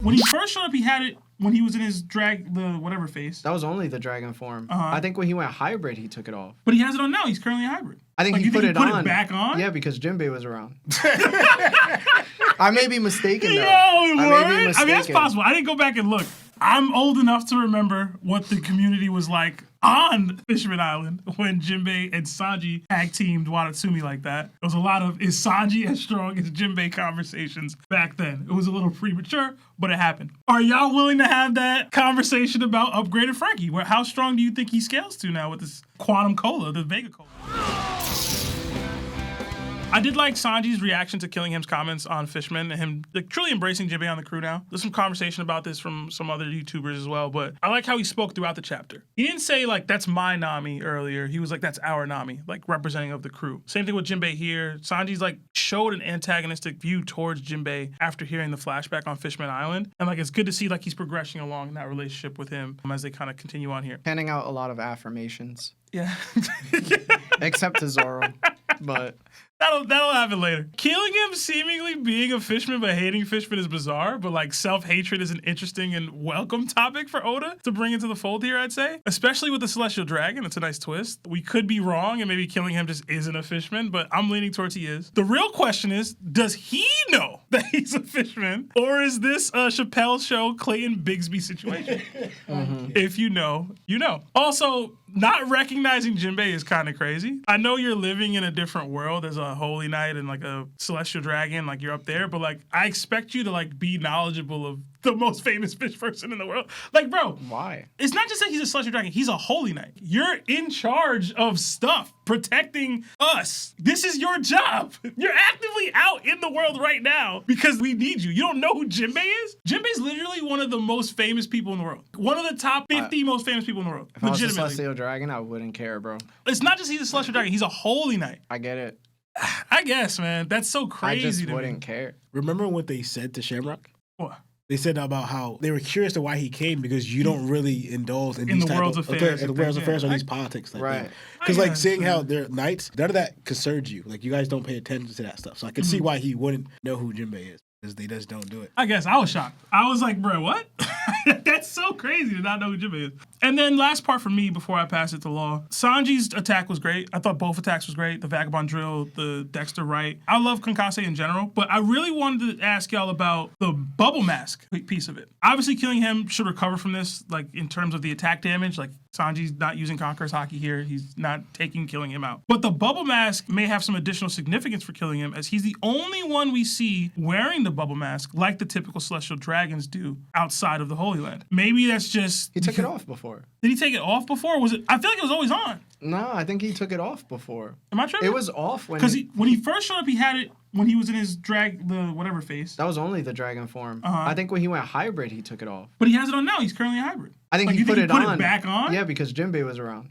When he first showed up, he had it when he was in his whatever face. That was only the dragon form. I think when he went hybrid, he took it off. But he has it on now. He's currently a hybrid. I think he put it on. Put it back on? Yeah, because Jinbe was around. I may be mistaken, though. I mean, that's possible. I didn't go back and look. I'm old enough to remember what the community was like on Fisherman Island when Jinbe and Sanji tag-teamed Watatsumi like that. There was a lot of, is Sanji as strong as Jinbe conversations back then. It was a little premature, but it happened. Are y'all willing to have that conversation about upgraded Franky? How strong do you think he scales to now with this Quantum Cola, the Vega Cola? I did like Sanji's reaction to Killingham's comments on Fishman and him truly embracing Jinbe on the crew now. There's some conversation about this from some other YouTubers as well, but I like how he spoke throughout the chapter. He didn't say, like, that's my Nami earlier. He was like, that's our Nami, like, representing of the crew. Same thing with Jinbe here. Sanji's, like, showed an antagonistic view towards Jinbe after hearing the flashback on Fishman Island. And, like, it's good to see, like, he's progressing along in that relationship with him as they kind of continue on here. Handing out a lot of affirmations. Yeah. Except to Zoro, but... That'll happen later. Killingham seemingly being a fishman but hating fishmen is bizarre, but like self-hatred is an interesting and welcome topic for Oda to bring into the fold here, I'd say. Especially with the Celestial Dragon, it's a nice twist. We could be wrong and maybe Killingham just isn't a fishman, but I'm leaning towards he is. The real question is, does he know that he's a fishman? Or is this a Chappelle Show Clayton Bigsby situation? If you know, you know. Also, not recognizing Jinbe is kind of crazy. I know you're living in a different world as a Holy Knight and like a Celestial Dragon, like you're up there, but like I expect you to like be knowledgeable of the most famous fish person in the world. Like, bro. Why? It's not just that he's a Celestial Dragon, he's a Holy Knight. You're in charge of stuff, protecting us. This is your job. You're actively out in the world right now because we need you. You don't know who Jinbe is? Jinbe's literally one of the most famous people in the world. One of the top 50 most famous people in the world. If I was a Celestial Dragon, I wouldn't care, bro. It's not just he's a Celestial Dragon, he's a Holy Knight. I get it. I guess, man. That's so crazy. I just wouldn't care. Remember what they said to Shamrock? What? They said about how they were curious to why he came because you don't really indulge in these the world's affairs. In the world's affairs or these politics. Like right. Because like seeing how they're knights, none of that concerns you. Like you guys don't pay attention to that stuff. So I can see why he wouldn't know who Jinbe is. Because they just don't do it. I guess I was shocked. I was like, bro, what? That's so crazy to not know who Jinbe is. And then last part for me before I pass it to Law. Sanji's attack was great. I thought both attacks was great. The Vagabond Drill, the Dexter Right. I love Konkase in general, but I really wanted to ask y'all about the bubble mask piece of it. Obviously, Killingham should recover from this, like in terms of the attack damage. Like Sanji's not using Conqueror's Haki here. He's not taking Killingham out. But the bubble mask may have some additional significance for Killingham as he's the only one we see wearing the bubble mask like the typical Celestial Dragons do outside of the Holy Land. Maybe that's just... He took it off before. Did he take it off before? Was it? I feel like it was always on. No, I think he took it off before. Am I tripping? It was off when... Because when he first showed up, he had it when he was in his whatever face. That was only the dragon form. I think when he went hybrid, he took it off. But he has it on now. He's currently a hybrid. I think like, he put it it back on? Yeah, because Jinbe was around.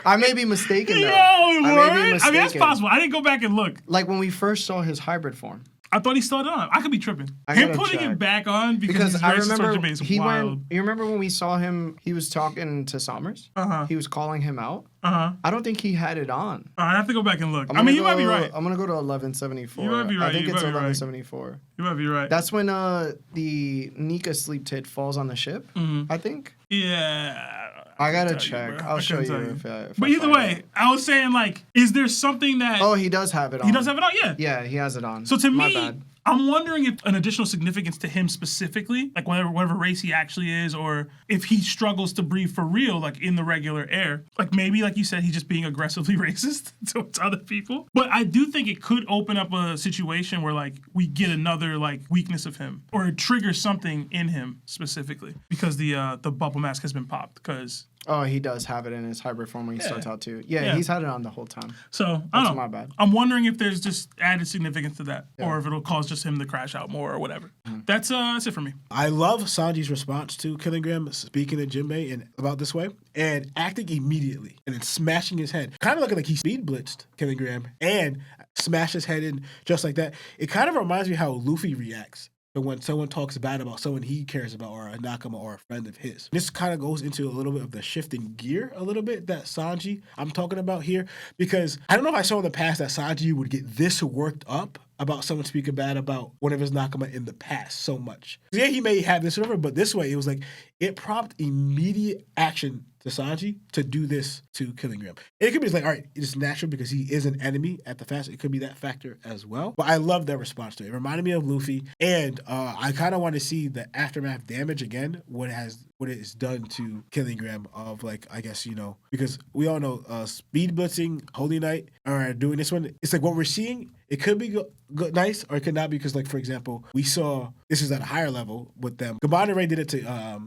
I may be mistaken, though. I mean, that's possible. I didn't go back and look. Like when we first saw his hybrid form. I thought he still had it on. I could be tripping. Him putting it back on because I remember wild. You remember when we saw him, he was talking to Sommers? He was calling him out? I don't think he had it on. I have to go back and look. I mean, you might be right. I'm going to go to 1174. You might be right. I think it's 1174. You might be right. That's when the Nika sleep tit falls on the ship, I think. Yeah. I gotta check. I'll show you if But either way, I was saying, like, is there something that... Oh, he does have it on. He does have it on, yeah. Yeah, he has it on. So to My me, bad. I'm wondering if an additional significance to him specifically, like whatever race he actually is, or if he struggles to breathe for real, like in the regular air. Like maybe, like you said, he's just being aggressively racist towards other people. But I do think it could open up a situation where like we get another like weakness of him, or it triggers something in him specifically because the bubble mask has been popped. Because oh, he does have it in his hybrid form when he starts out too. Yeah, he's had it on the whole time. So I don't know. My bad. I'm wondering if there's just added significance to that, or if it'll cause just him to crash out more or whatever. That's it for me. I love Sanji's response to Killingham speaking to Jinbe and about this way and acting immediately and then smashing his head. Kind of looking like he speed blitzed Killingham and smashed his head in just like that. It kind of reminds me how Luffy reacts. But when someone talks bad about someone he cares about or a Nakama or a friend of his. This kind of goes into a little bit of the shifting gear a little bit that Sanji I'm talking about here. Because I don't know if I saw in the past that Sanji would get this worked up about someone speaking bad about one of his nakama in the past so much. Yeah, he may have this whatever, but this way it was like it prompted immediate action to Sanji to do this to Killingham. It could be just like, all right, it's natural because he is an enemy at the fast. It could be that factor as well. But I love their response to it. It reminded me of Luffy. And I kind of want to see the aftermath damage again, what it is done to Killingham of like, I guess, because we all know speed blitzing, Holy Knight are doing this one. It's like what we're seeing, it could be good, nice, or it could not be because, like, for example, we saw, this is at a higher level with them. Gabon Ray did it to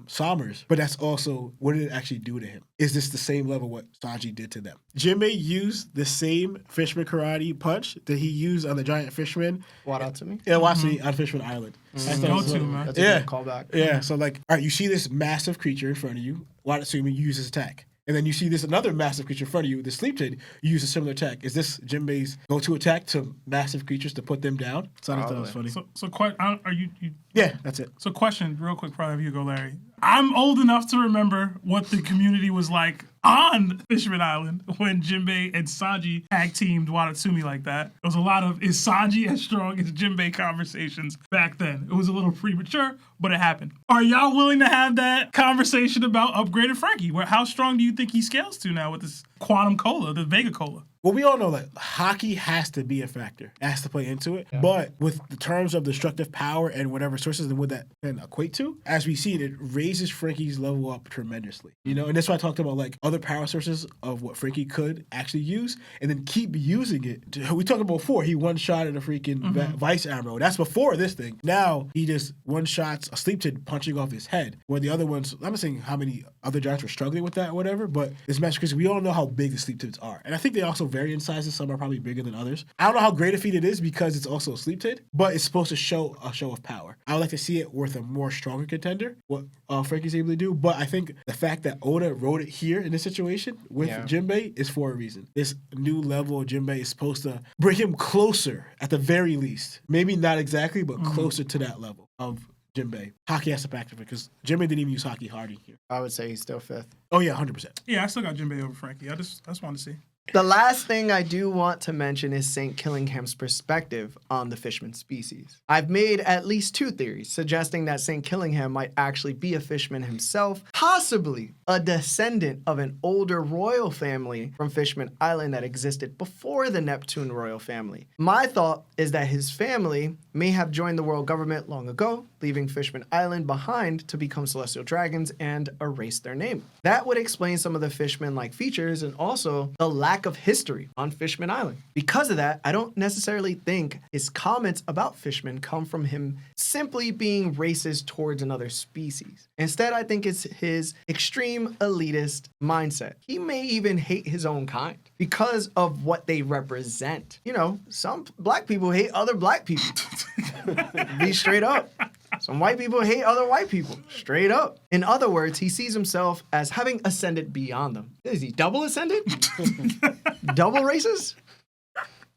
Sommers, but that's also, what did it actually do to him? Is this the same level what Sanji did to them? Jinbe used the same Fishman karate punch that he used on the giant fishman. Watatsumi? Yeah, Watatsumi on Fishman Island. That's man. That's a good callback. Yeah, so like, all right, you see this massive creature in front of you. Watatsumi uses attack. And then you see this another massive creature in front of you, the Sleep Tid, you use a similar attack. Is this Jinbe's go-to attack to massive creatures to put them down? So I thought that was funny. Are you? Yeah, that's it. So question, real quick, probably have you go, Larry. I'm old enough to remember what the community was like on Fishman Island when Jinbe and Sanji tag-teamed Watatsumi like that. There was a lot of, is Sanji as strong as Jinbe conversations back then. It was a little premature, but it happened. Are y'all willing to have that conversation about upgraded Franky? How strong do you think he scales to now with this Quantum Cola, the Vega Cola? Well, we all know that hockey has to be a factor. It has to play into it. Yeah. But with the terms of destructive power and whatever sources and what that can equate to, as we see it raises Franky's level up tremendously. And that's why I talked about like other power sources of what Franky could actually use and then keep using it. We talked about before, he one-shotted a freaking Vice Admiral. That's before this thing. Now, he just one-shots a Sleep Tid punching off his head. Where the other ones, I'm not saying how many other giants were struggling with that or whatever, but this match, because we all know how big the Sleep Tids are. And I think they also vary in sizes. Some are probably bigger than others. I don't know how great a feat it is because it's also a Sleep Tid, but it's supposed to show a show of power. I would like to see it with a more stronger contender, what Franky's able to do. But I think the fact that Oda wrote it here in this situation with Jinbe is for a reason. This new level of Jinbe is supposed to bring him closer, at the very least. Maybe not exactly, but closer to that level of Jinbe. Hockey has to factor because Jinbe didn't even use hockey hard in here. I would say he's still fifth. Oh, yeah, 100%. Yeah, I still got Jinbe over Franky. I just wanted to see. The last thing I do want to mention is St. Killingham's perspective on the fishman species. I've made at least two theories suggesting that St. Killingham might actually be a fishman himself, possibly a descendant of an older royal family from Fishman Island that existed before the Neptune royal family. My thought is that his family may have joined the world government long ago, leaving Fishman Island behind to become celestial dragons and erase their name. That would explain some of the fishman-like features and also the lack of history on Fishman Island. Because of that, I don't necessarily think his comments about fishmen come from him simply being racist towards another species. Instead, I think it's his extreme elitist mindset. He may even hate his own kind because of what they represent. Some black people hate other black people. Be straight up. Some white people hate other white people. Straight up. In other words, he sees himself as having ascended beyond them. Is he double ascended? Double racist?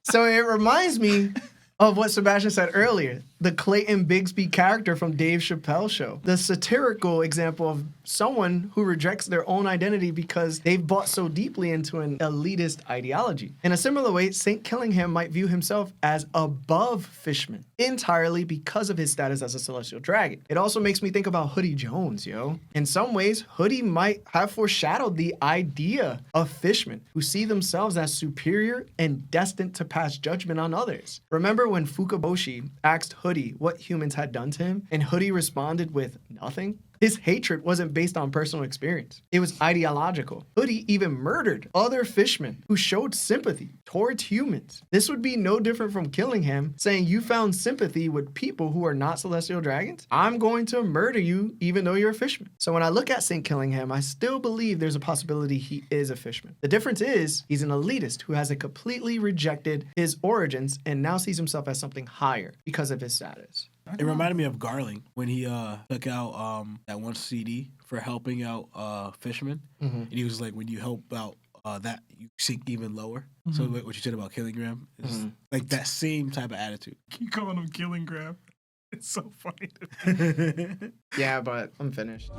So it reminds me of what Sebastian said earlier, the Clayton Bigsby character from Dave Chappelle's show. The satirical example of someone who rejects their own identity because they've bought so deeply into an elitist ideology. In a similar way, St. Killingham might view himself as above Fishman, entirely because of his status as a celestial dragon. It also makes me think about Hoodie Jones, yo. In some ways, Hoodie might have foreshadowed the idea of fishmen who see themselves as superior and destined to pass judgment on others. Remember when Fukaboshi asked Hoodie what humans had done to him, and Hoodie responded with nothing? His hatred wasn't based on personal experience. It was ideological. Hoodie even murdered other fishmen who showed sympathy towards humans. This would be no different from Killingham saying you found sympathy with people who are not celestial dragons. I'm going to murder you even though you're a fishman. So when I look at St. Killingham, I still believe there's a possibility he is a fishman. The difference is he's an elitist who has completely rejected his origins and now sees himself as something higher because of his status. It reminded me of Garling when he took out that one CD for helping out fishermen. Mm-hmm. And he was like, when you help out that, you sink even lower. Mm-hmm. So what you said about Killingham is like that same type of attitude. Keep calling him Killingham. It's so funny. Yeah, but I'm finished.